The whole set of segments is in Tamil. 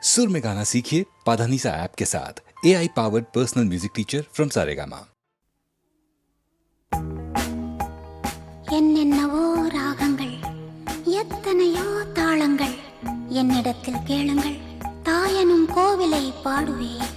सुर में गाना सीखिए पाधानीसा ऐप के साथ। AI powered personal music teacher from Saregama. என்னென்னவோ ராகங்கள், எத்தனையோ தாளங்கள், என்னிடத்தில் கேளுங்கள், தாயனும் கோவிலை பாடுவேன்.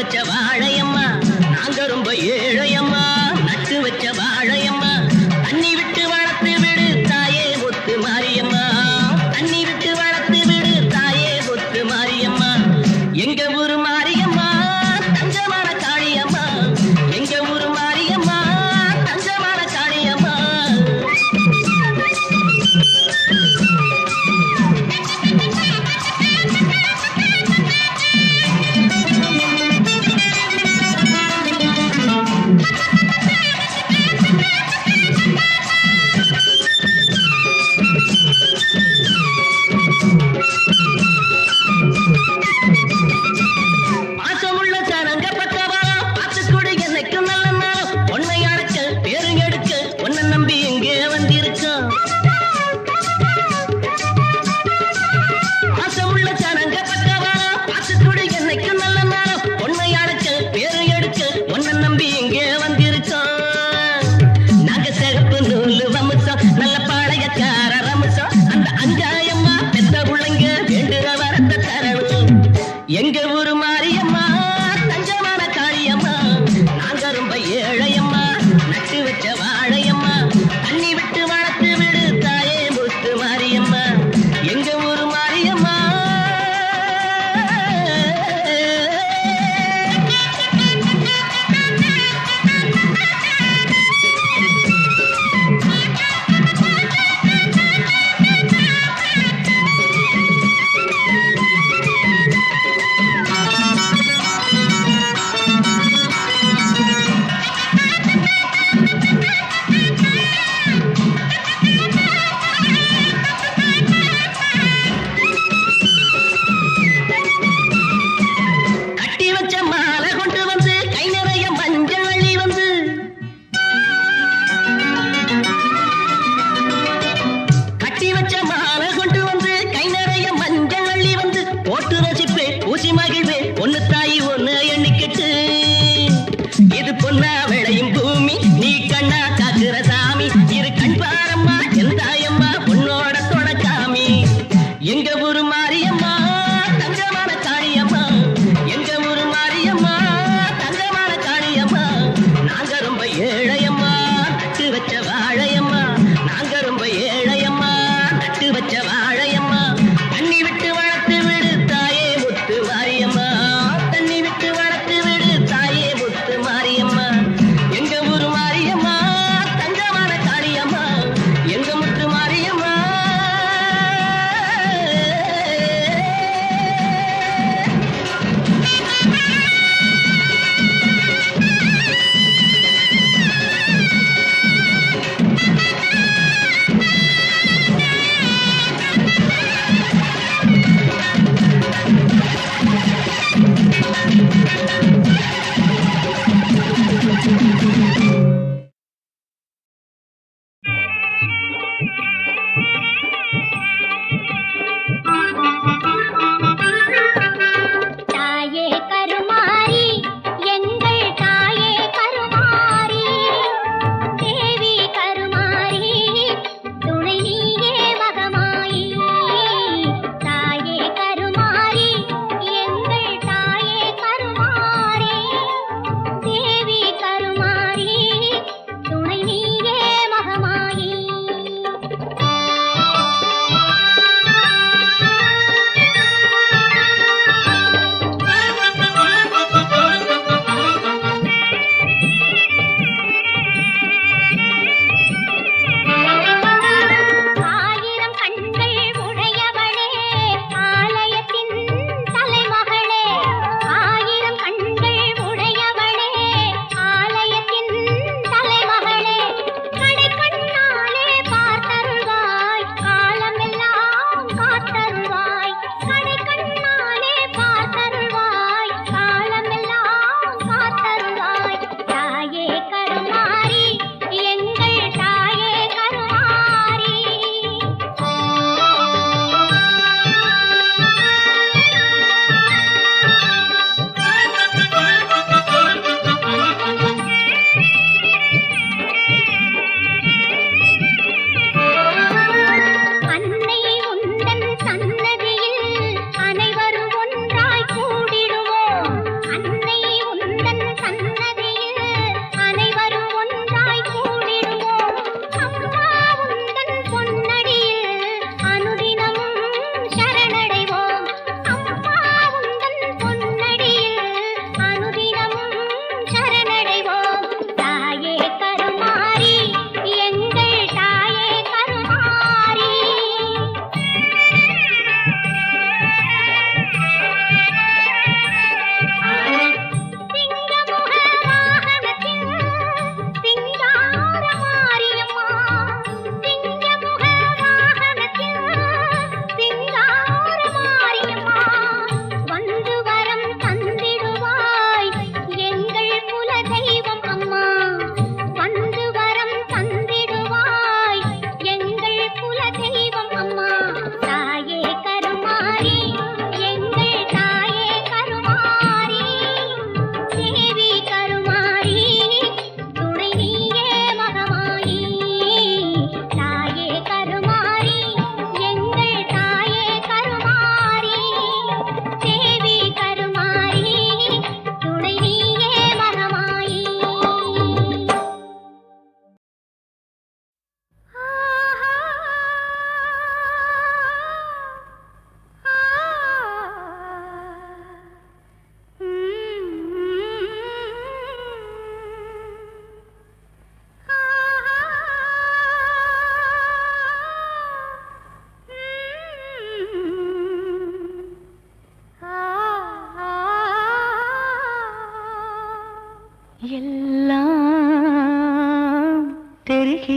வச்ச வாழையம்மா நாங்க ரொம்ப ஏழையம்மா நட்டு வச்ச வாழையம்மா தண்ணி விட்டு வளர்த்து விடு தாயே ஒத்து மாரியம்மா தண்ணி விட்டு வளர்த்து விடு தாயே ஒத்து மாரியம்மா எங்க ஊரு மாரியம்மா தஞ்சமான காளியம்மா எங்க ஊரு மாரியம்மா தஞ்சமான காளியம்மா பாசமுள்ள சனங்க பக்கவா பார்த்துக்கூட என்னைக்கும் நல்ல நாளும் உன்னை அடைக்க பேரு எடுக்க உன்னை நம்பி எங்கே வந்திருக்கோம் பாசமுள்ள சனங்க பக்கவா பார்த்துக்கூட என்னைக்கும் நல்ல நாளும் உன்னை அடைக்க பேரு எடுக்க உன்னை நம்பி எங்கே வந்திருக்கோம் நாங்க சிறப்பு நூலு வம்சம் நல்ல பாளையக்கார ரம்சம் அந்த அஞ்சாயம்மா பெத்த பிள்ளைங்க வேண்டுற வரத்தை தரணும் எங்க ஊரு மாரியம்மா தஞ்சமான காளியம்மா நாங்க ரொம்ப ஏழையம்மா நட்டு வச்ச வாழையம்மா தண்ணி விட்டு வளர்த்து விடு தாயே முத்து மாரியம்மா எங்க ஊரு மாரியம்மா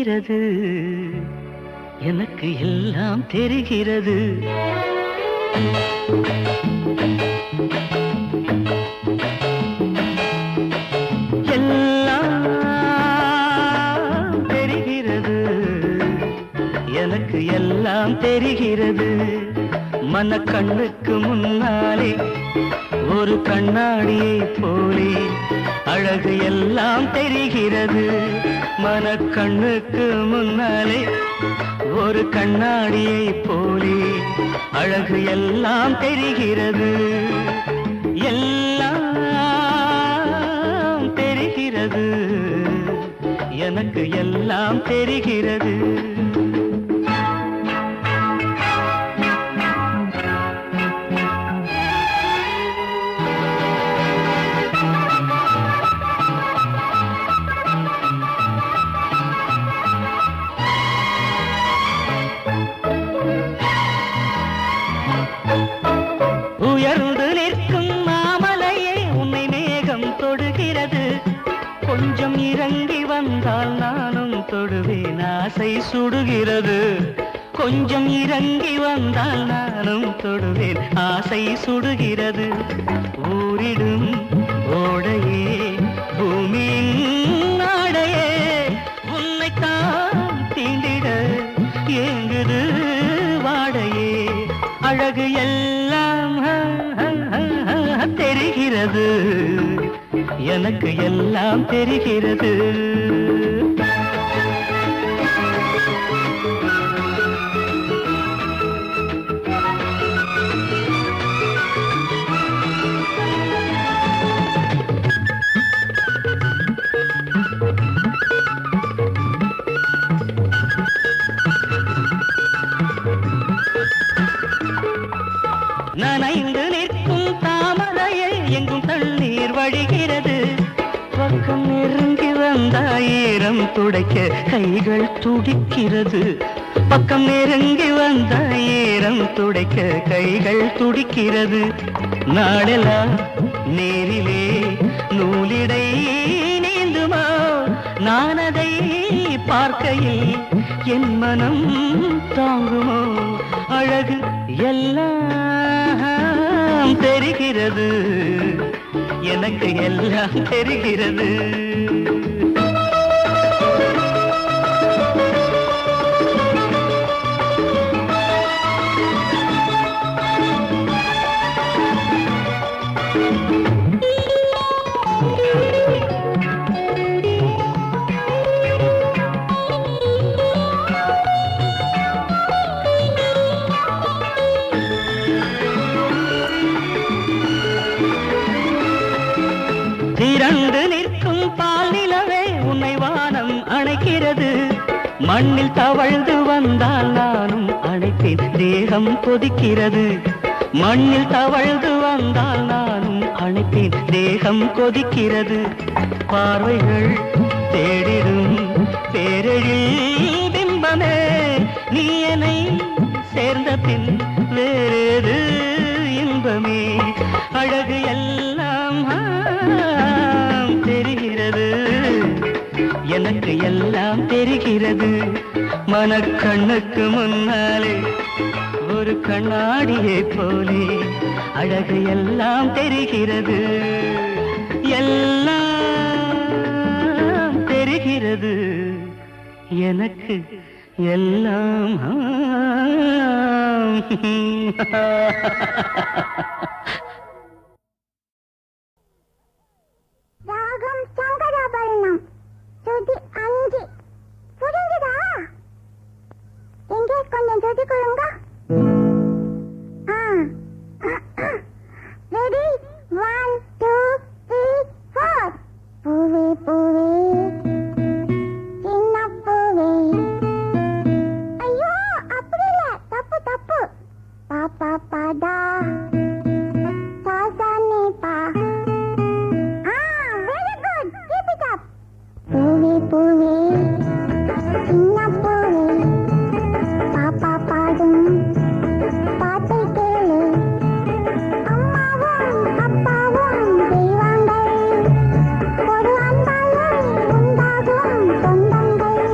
தெரிகிறது, எனக்கு எல்லாம் தெரிகிறது. எல்லாம் தெரிகிறது, எனக்கு எல்லாம் தெரிகிறது. மனக்கண்ணுக்கு முன்னாலே ஒரு கண்ணாடியை போலே அழகு எல்லாம் தெரிகிறது. மனக்கண்ணுக்கு முன்னாலே ஒரு கண்ணாடியை போலே அழகு எல்லாம் தெரிகிறது. எல்லாம் தெரிகிறது, எனக்கு எல்லாம் தெரிகிறது. உயர்ந்து நிற்கும் மாமலையே உன்னை மேகம் தொடுகிறது. கொஞ்சம் இறங்கி வந்தால் நானும் தொடுவேன், ஆசை சுடுகிறது. கொஞ்சம் இறங்கி வந்தால் நானும் தொடுவேன், ஆசை சுடுகிறது. ஊரிடும் ஓடையே பூமியின் நாடையே உன்னைத்தான் தீண்டிட ஏங்குது வாடையே. அழகு எல்லாம் தெரிகிறது, எனக்கு எல்லாம் தெரிகிறது. நனைந்து நிற்கும் தாமரையை எங்கும் தண்ணீர் வழிகிறது. பக்கம் நெருங்கி வந்தாயிரம் துடைக்க கைகள் துடிக்கிறது. பக்கம் நெருங்கி வந்தாயிரம் துடைக்க கைகள் துடிக்கிறது. நாளெல்லாம் நேரிலே நூலிடை நீந்துமா, நான் அதை பார்க்கையில் என் மனம் தாங்குமோ. அழகு எல்லாம் தெரிகிறது, எனக்கு எல்லாம் தெரிகிறது. திரண்டு நிற்கும் பால் நிலவே உன்னை வானம் அணைக்கிறது. மண்ணில் தவழ்ந்து வந்தால் நானும் அணைப்பேன், தேகம் கொதிக்கிறது. மண்ணில் தவழ்ந்து வந்தால் நானும் அணைப்பேன், தேகம் கொதிக்கிறது. பார்வைகள் தேடிடும் பேரெழில் பிம்பமே, நீ என்னை சேர்ந்த பின் வேறேது இன்பமே. அழகு எல்லாம் தெரிகிறது, எனக்கு எல்லாம் தெரிகிறது. மனக்கண்ணுக்கு முன்னாலே ஒரு கண்ணாடியை போலே அழகு எல்லாம் தெரிகிறது. எல்லாம் தெரிகிறது, எனக்கு எல்லாம் ராகம் சங்கராபரணம் சுதி 5 புரிஞ்சுதா? எங்கே கொஞ்சம் சுதி கொடுங்க. ரெடி 1 2 3 4. பூவே பூவே சின்ன பூவே. ஐயோ அப்படி இல்ல, தப்பு தப்பு. பாப்பா பாடா சாசானி பா. Very good, keep it up. பூவே பூவே சின்ன பூவே, பாப்பா பாடும் பாட்டை கேளு. அம்மாவும் அப்பாவும் தெய்வங்கள், ஒரு அன்பாலே உண்டாகும் சொந்தங்கள்.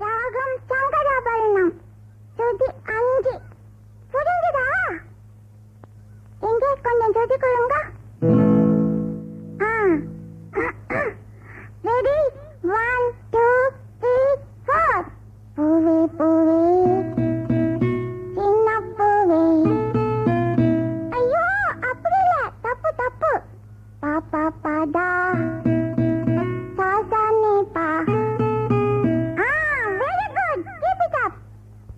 ராகம் சங்கராபரணம் சுதி 5 புரிஞ்சுதா? எங்கே கொஞ்சம் சுதி கொடுங்க. ரெடி 1 2 3 4. பூவே பூவே சின்ன பூவே. ஐயோ அப்படி இல்ல, தப்பு தப்பு. பாப்பா பாடா சாசானே பா. Very good. Keep it up.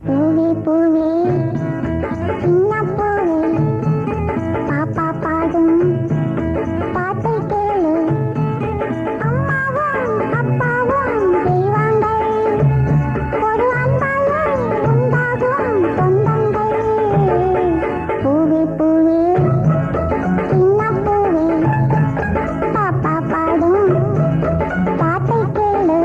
பூவே பூவே சின்ன பூவே பாப்பா பாடும் பாட்டை கேளு. அம்மாவும் அப்பாவும் தெய்வங்கள் ஒரு அன்பாலே உண்டாகும் சொந்தங்கள். பூவே பூவே சின்ன பூவே பாப்பா பாடும் பாட்டை கேளு.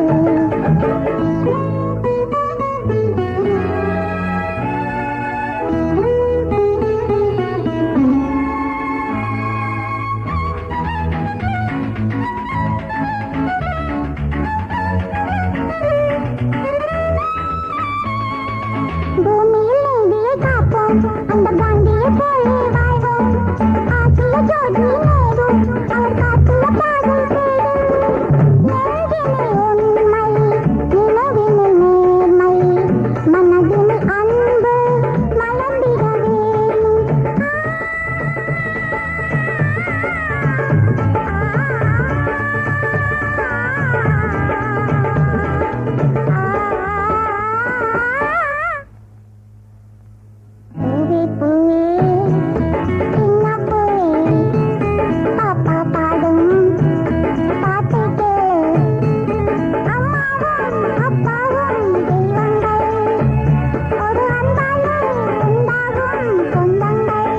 பூமியில் நீதியை காப்போம், அந்த காந்தியை போலே வாழ்வோம். ஆசிய ஜோதி நேரும், அவர் காட்டிய பாதை தேடும். நெஞ்சினில் உண்மை, நினைவினில் நேர்மை, மனதினில் அன்பு மலர்ந்திட வேணும். பூவே பூவே சின்ன பூவே பாப்பா பாடும் பாட்டை கேளு. அம்மாவும் அப்பாவும் தெய்வங்கள் ஒரு அன்பாலே உண்டாகும் சொந்தங்கள்.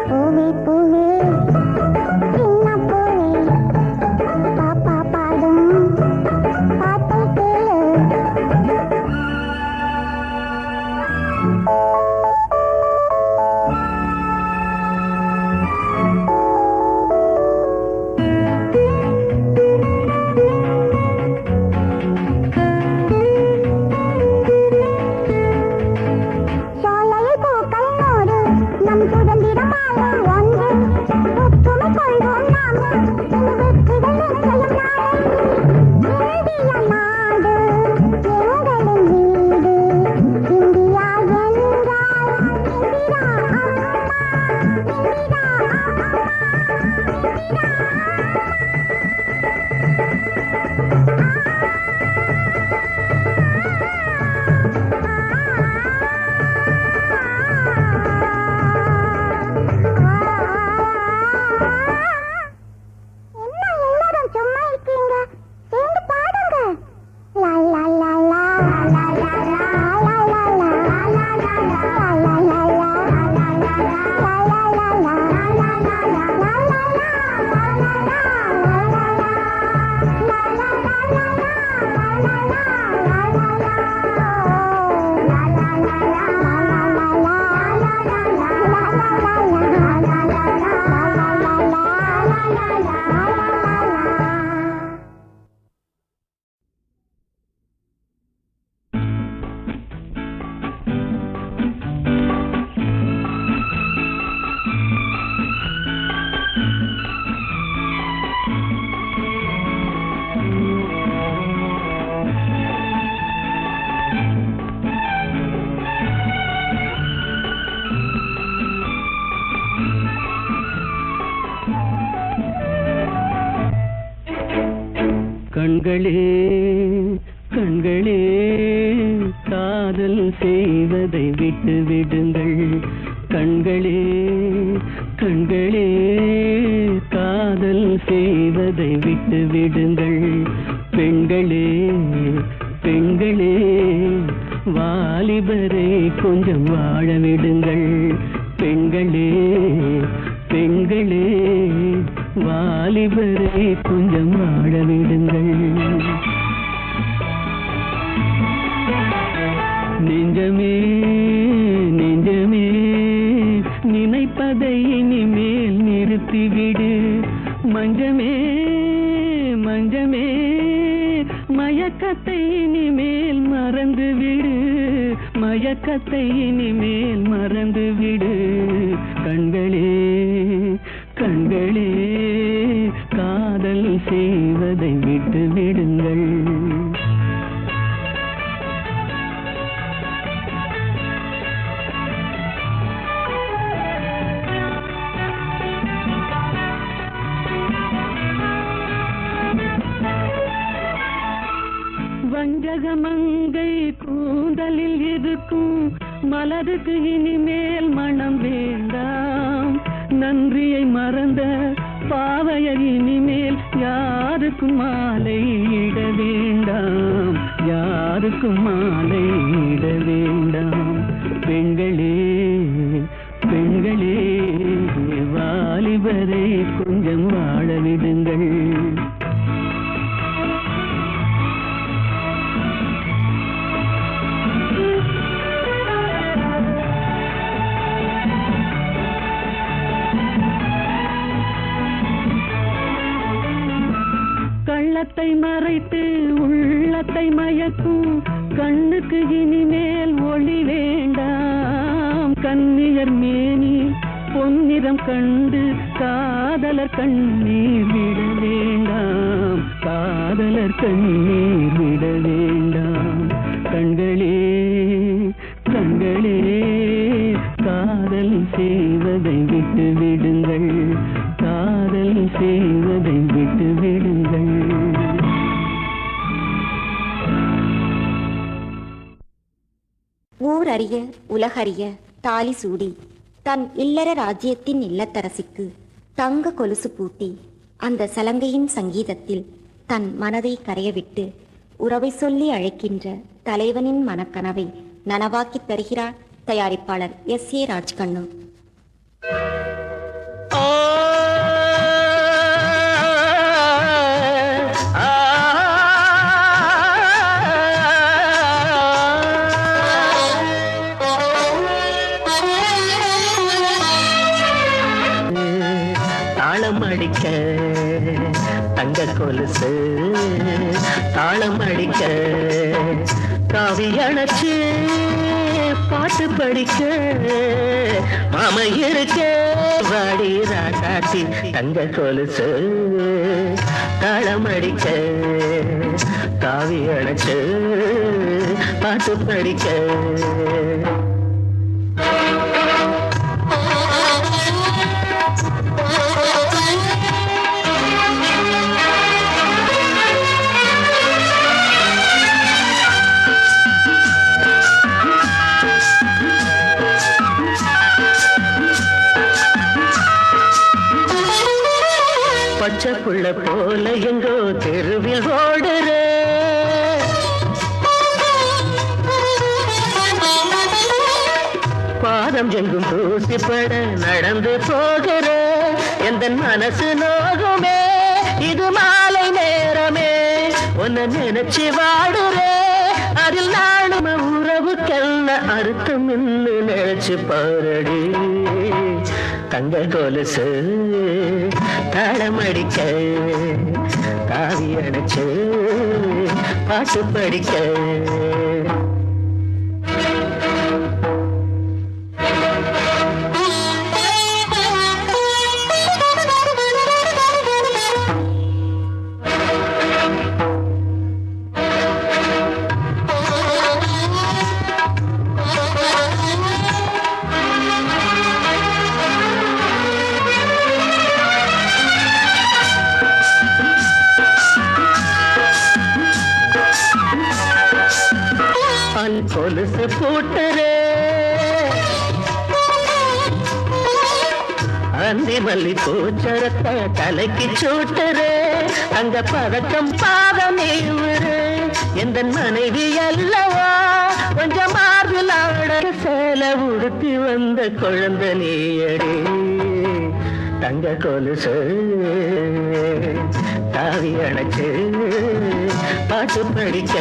பூவே பூவே சின்ன பூவே பாப்பா பாடும் பாட்டை கேளு. சோலையில் பூக்கள் 100, நம் சுதந்திரமான ஒன்று. ஒற்றுமை கொள்வோம் நாமே, இனி வெற்றிகள் நிச்சயம் நாளை. இந்திய நாடு எங்களின் வீடு. இந்தியா என்றால் இந்திரா அம்மா, இந்திரா என்ன எல்லாரும் சும்மா இருக்கீங்க? சேர்ந்து பாடுங்க. லா லா லா லா லா லா லா லா லா லா லா லா லா லா லா லா லா. கண்களே கண்களே காதல் செய்வதை விட்டு விடுங்கள். கண்களே கண்களே காதல் செய்வதை விட்டு விடுங்கள். பெண்களே பெண்களே வாலிபரை கொஞ்சம் வாழ விடுங்கள். பெண்களே பெண்களே வாலிபரை கொஞ்சம் வாழ விடுங்கள். நெஞ்சமே நெஞ்சமே நினைப்பதை இனிமேல் நிறுத்திவிடு. மஞ்சமே மஞ்சமே மயக்கத்தை இனிமேல் மறந்துவிடு. மயக்கத்தை இனிமேல் மறந்துவிடு. கண்களே கண்களே காதல் செய்வதை விட்டு விடுங்கள். வஞ்சகமங்கை கூந்தலில் இருக்கும் மலருக்கு இனிமேல் மனம் வேண்டாம். நன்றியை மறந்த பாவையர் இனிமேல் யாருக்கும் மாலை இட வேண்டாம். யாருக்கும் மாலை இட வேண்டாம். பெண்களே பெண்களே வாலிபரை கொஞ்சம் வாழ விடுங்கள். கள்ளத்தை மறைத்து உள்ளத்தை மயக்கும் கண்ணுக்கு இனிமேல் ஒளி வேண்டாம். கன்னியர் மேனி பொன்னிறம் கண்டு காதலர் கண்ணீர் விட வேண்டாம். காதலர் கண்ணீர் விட வேண்டாம். கண்களே கண்களே காதல் செய்வதை விட்டு விடுங்கள். காதல் செய்வதை விட்டு விடுங்கள். ஊர் அறிய உலகறிய தாலி சூடி தன் இல்லற ராஜ்யத்தின் இல்லத்தரசிக்கு தங்க கொலுசு பூட்டி அந்த சலங்கையின் சங்கீதத்தில் தன் மனதை கரையவிட்டு உறவை சொல்லி அழைக்கின்ற தலைவனின் மனக்கனவை நனவாக்கித் தருகிறார் தயாரிப்பாளர் S.A. ராஜ்கண்ணு. தாளம் அடிக்க தங்க கொலுசு தாளம் அடிக்க காவி அணைச்சு பாட்டு படிக்க மாம இருக்க வாடி ராசாத்தி தங்க கொலுசு தாளம் அடிக்க காவி அணைச்சு பாட்டு படிக்க. பச்சைப்புள்ள போல எங்கோ தெருவில் ஓடுற பாதம் எங்கும் தூசிப்பட நடந்து போகிற எந்த மனசு நோகுமே இது மாலை நேரமே உன்னை நினைச்சு வாடுற அதில் நானும் உறவுக்கெல்லாம் அறுத்தம் இன்னு நினைச்சு பாரடி. தங்க கொலுசு தாளம் அடிக்க காவி அணைச்சு பாட்டு படிக்க. கொலுசு பூட்டுறே அந்தி மல்லி பூச்சரத்தை தலைக்கு சூட்டுறே அங்க பதக்கம் பாதம் நீவுரு எந்த மனைவி அல்லவா கொஞ்சம் மார்பில் ஆட சேல உடுத்தி வந்த குழந்தை நீயடி தங்க கொலுசு தாவி அணைச்சு பாட்டு படிக்க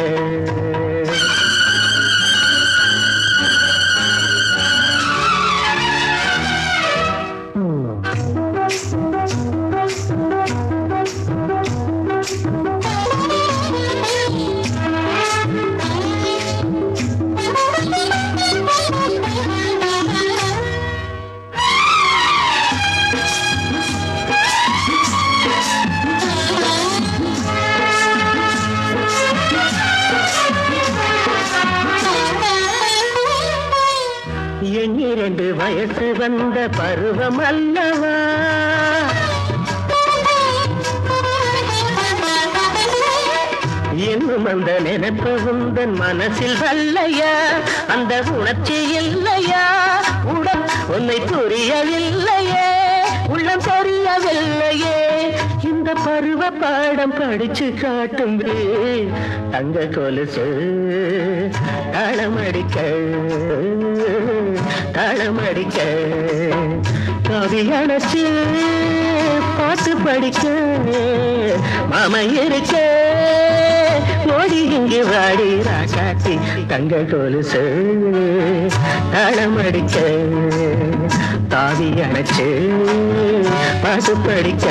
எண்ணிரண்டு வயசு வந்த பருவம் அல்லவா இன்னும் அந்த நினைப்பு உந்தன் மனசில் வல்லையா அந்த உணர்ச்சி இல்லையா உடன் உன்னை புரியவில்லையே உள்ளம் தெரியவில்லையே இந்த பருவ பாடம் படிச்சு காட்டும் தங்க கொலுசு தாளமடிக்க தாளமடிக்க கவி அணைச்சு பாட்டு படிக்க மாமா இருக்க ஓடி இங்கு வாடி ராசாத்தி தங்க கொலுசு தாளமடிக்க தாவி அணைச்சு பாட்டு படிக்க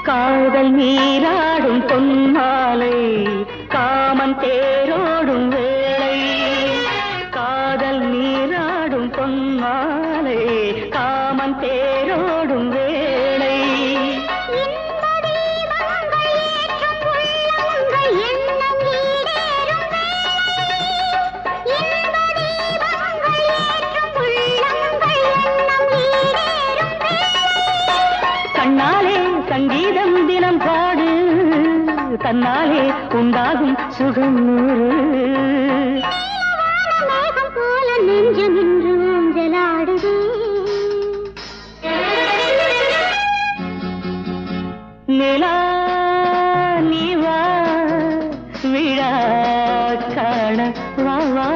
காதல் நீராடும் பொன்மாலை காமன் தேரோடும் வேளை காதல் நீராடும் பொன்மாலை காமன் தேரோடும் வேளை கண்ணாலே சங்கீதம் தினம் பாடு தன்னாலே உண்டாகும் சுகம் போல நெஞ்சம் இன்று ஊஞ்சலாடுதே நிலா நீவா விழா காண வா வா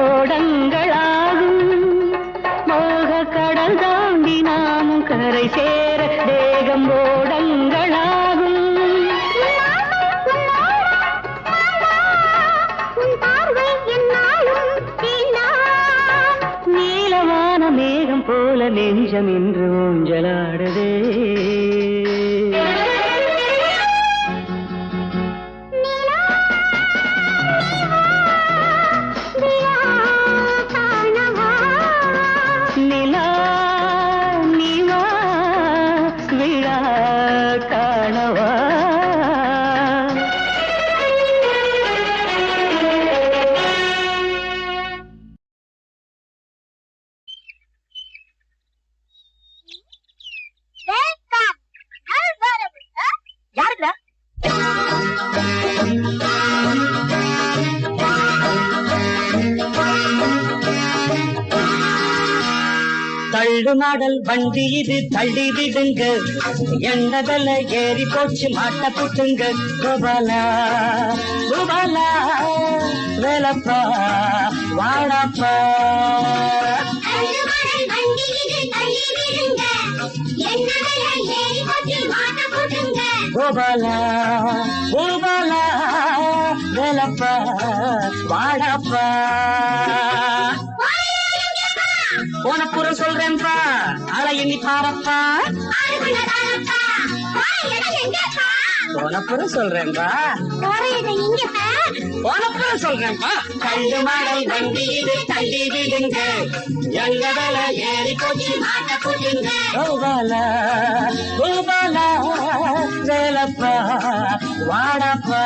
ஓடங்களாகும். மோக கடல் தாண்டி நாமும் கரை சேர தேகம் ஓடங்களாகும். நீலவான மேகம் போல நெஞ்சம் இன்று ஊஞ்சலாடுதே. நிலா நீவா விழா காணவா. யாருக்குடா? தள்ளு மாடல் வண்டி இது தள்ளி விடுங்க, எண்ணதல்ல ஏறி போச்சு மாட்ட புட்டுங்க. கோபாலா கோபாலா வேலப்பா வாழப்பா. கோபாலா கோபாலா வேலப்பா வாழப்பா. போனப்புறம் சொல்றேன்பா, ஆளை எண்ணி பாரப்பா. போனப்புறம் சொல்றேன்பா, போனப்புறம் சொல்றேன்பா. கண்டு மாடல் வண்டி இது தள்ளி விடுங்க, எங்க வேல ஏறி போச்சு மாட்ட போட்டுங்க. கோபாலா கோபாலா வேலப்பா வாடப்பா.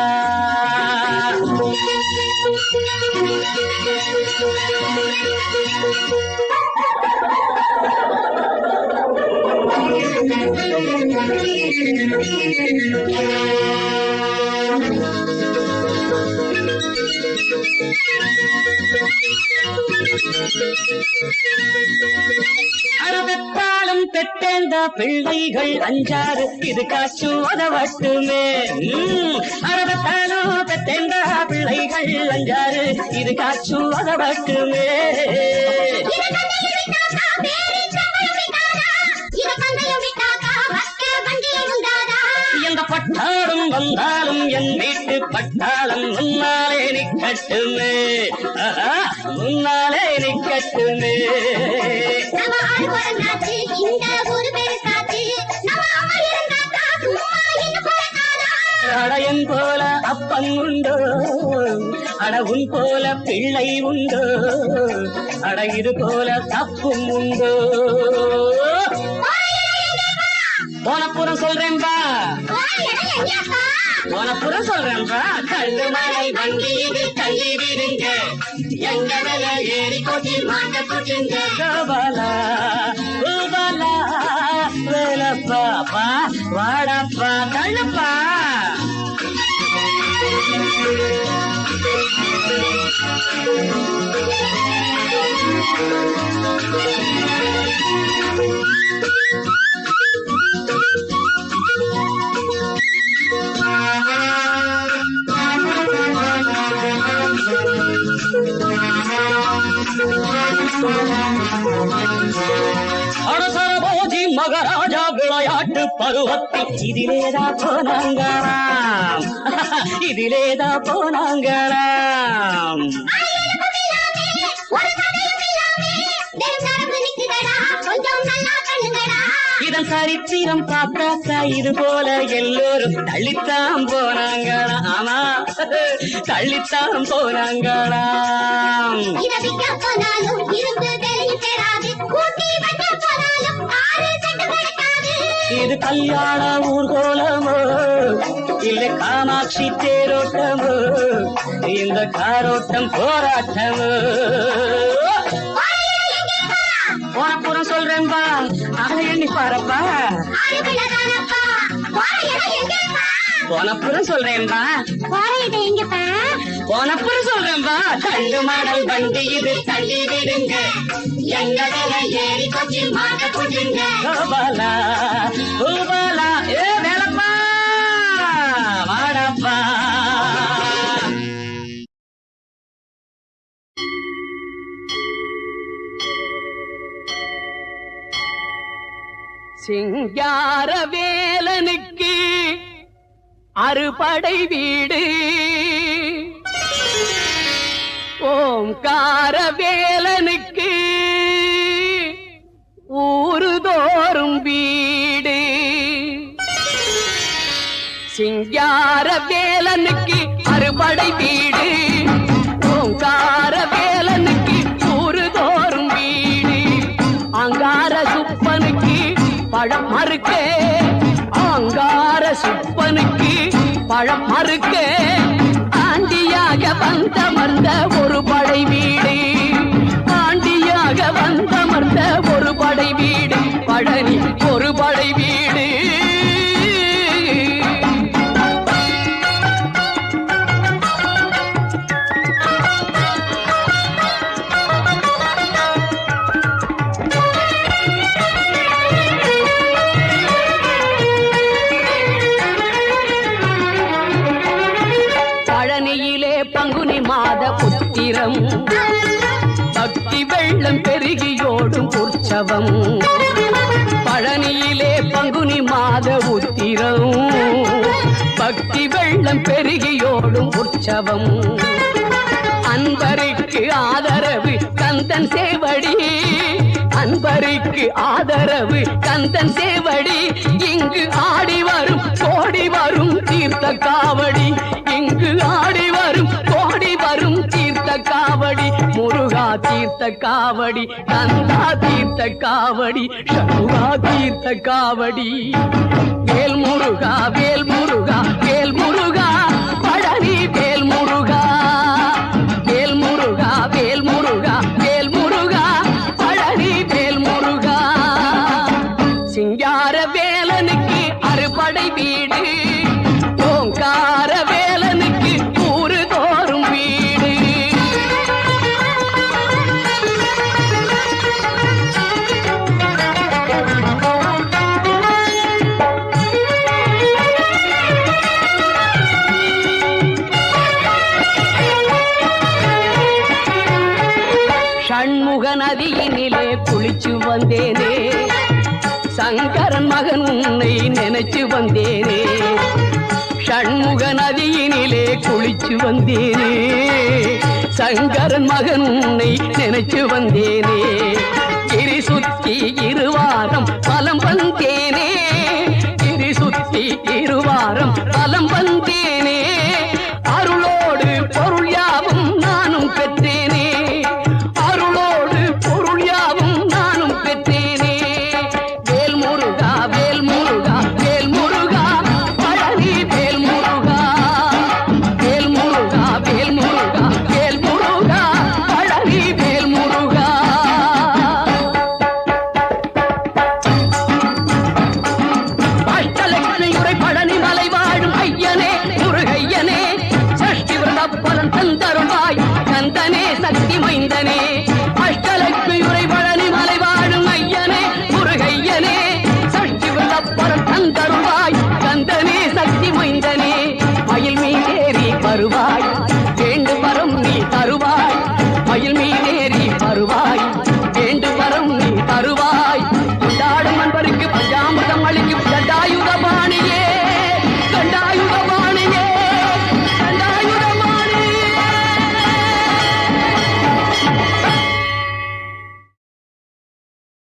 அறுபத்தாலும் பெற்றேந்த பிள்ளைகள் அஞ்சாறு, இது காச்சும் உதவட்டுமே. அறுபத்தாலும் பெற்றேந்த பிள்ளைகள் அஞ்சாறு, இது காச்சும் உதவட்டுமே. எந்த பட்டாலும் வந்தாலும் என் வீட்டு பட்டாளம் முன்னாலே நிக்கட்டுமே, முன்னாலே நிக்கட்டுமே. அடையன் போல அப்பன் உண்டோ, அடவுன் போல பிள்ளை உண்டோ, அட இது போல தப்பும் உண்டோ. போனப்புறம் சொல்றேன்பா, போனப்புறம் சொல்றேன்பா. கண்டு மாடல் வண்டி இது தள்ளி விடுங்க, எங்க மேல ஏறி கொட்டி மாட்ட கொட்டுங்க. கோபாலா கோபாலா வேலப்பா வாடப்பா கள்ளப்பா. அரசரபோஜி மகராஜா விளையாட்டு பருவத்தில் இதிலேதா போனாங்களாம், இதிலேதா போனாங்களாம். இதன் சரித்திரம் பார்த்தாக்கா இது போல எல்லோரும் தள்ளித்தான் போனாங்களாம். ஆமா தள்ளித்தான் போனாங்களாம். இது கல்யாண ஊர்கோலமோ இல்லை காமாட்சி தேரோட்டமோ, இந்த காரோட்டம் போராட்டமோ. போனப்புறம் சொல்றேன்பா, அதை எண்ணி பாரப்பா. போனப்புறம் சொல்றேன்பா, போனப்புறம் சொல்றேன்பா. கண்டு மாடல் வண்டி இது தள்ளி விடுங்க, எங்க வேல ஏறி கொச்சி மாட்ட போட்டுங்க. கோபாலா கோபாலா ஏ வேலப்பா வாடப்பா. சிங்கார வேலனுக்கு அறுபடை வீடு, ஓம்கார வேலனுக்கு ஊருதோறும் வீடு. சிங்கார வேலனுக்கு அறுபடை வீடு, ஓங்கார வேலனுக்கு ஊருதோறும் வீடு. அங்கார சுப்பனுக்கு பழம் மறுக்க, அங்கார சுப்பனுக்கு பழம் மறுக்க ஆண்டியாக வந்தமர்ந்த ஒரு படை வீடு, ஆண்டியாக வந்தமர்ந்த ஒரு படை வீடு, பழனி ஒரு படை வீடு. பழனியிலே பங்குனி மாத புத்திரம், பக்தி வெள்ளம் பெருகியோடும் உற்சவம். பழனியிலே பங்குனி மாத உத்திரம், பக்தி வெள்ளம் பெருகியோடும் உற்சவம். அன்பருக்கு ஆதரவு கந்தன் சேவடி, அன்பருக்கு ஆதரவு கந்தன் சேவடி. இங்கு ஆடி வரும் கோடி வரும் தீர்த்த காவடி, இங்கு ஆடி வரும் கோடி வரும் தீர்த்த காவடி. முருகா தீர்த்த காவடி, கந்தா தீர்த்த காவடி, சண்முகா தீர்த்த காவடி. வேல் முருகா வேல் முருகா வேல் முருகா, பழனி வேல் முருகா. வேல் முருகா வேல் முருகா வேல் முருகா, பழனி வேல் முருகா. சிங்கார வேலனுக்கு அறுபடை வீடு, ஓங்கார வேலனுக்கு ஊருதோறும் வீடு. சண்முக நதியினிலே குளிச்சு வந்தேனே, சங்கரன் மகன் உன்னை நினைச்சு வந்தேனே. சண்முக நதியினிலே குளிச்சு வந்தேனே, சங்கரன் மகன் உன்னை நினைச்சு வந்தேனே. கிரி சுத்தி இருவாரம் பலம் வந்தேனே, கிரி சுத்தி இருவாரம் பலம் வந்தேனே. அருளோடு பொருள் யாவும் நானும் பெற்றேனே, அருளோடு பொருள் யாவும் நானும் பெற்றேனே. வேல் முருகா வேல் முருகா வேல் முருகா, பழனி வேல் முருகா. வேல் முருகா வேல் முருகா வேல் முருகா, பழனி வேல் முருகா. அஷ்டலட்சுமி உரை பழனி மலை வாழும் ஐயனே முருகையனே, சஷ்டி விரத பலன் தந்தருள்வாய் கந்தனே சக்தி மைந்தனே. அஷ்டலட்சுமி உரை பழனி மலை வாழும் ஐயனே முருகையனே, சஷ்டி விரத பலன் தந்தருள்வாய் கந்தனே சக்தி மைந்தனே. மயில் மீதேறி வருவாய் வேண்டு வரம் நீ தருவாய், மயில் மீதேறி வருவாய் வேண்டு வரம் நீ தருவாய். கொண்டாடும் அன்பருக்கு பஞ்சாமிர்தம் அளிக்கும் தண்டாயுத பாணியே, தண்டாயுத பாணியே.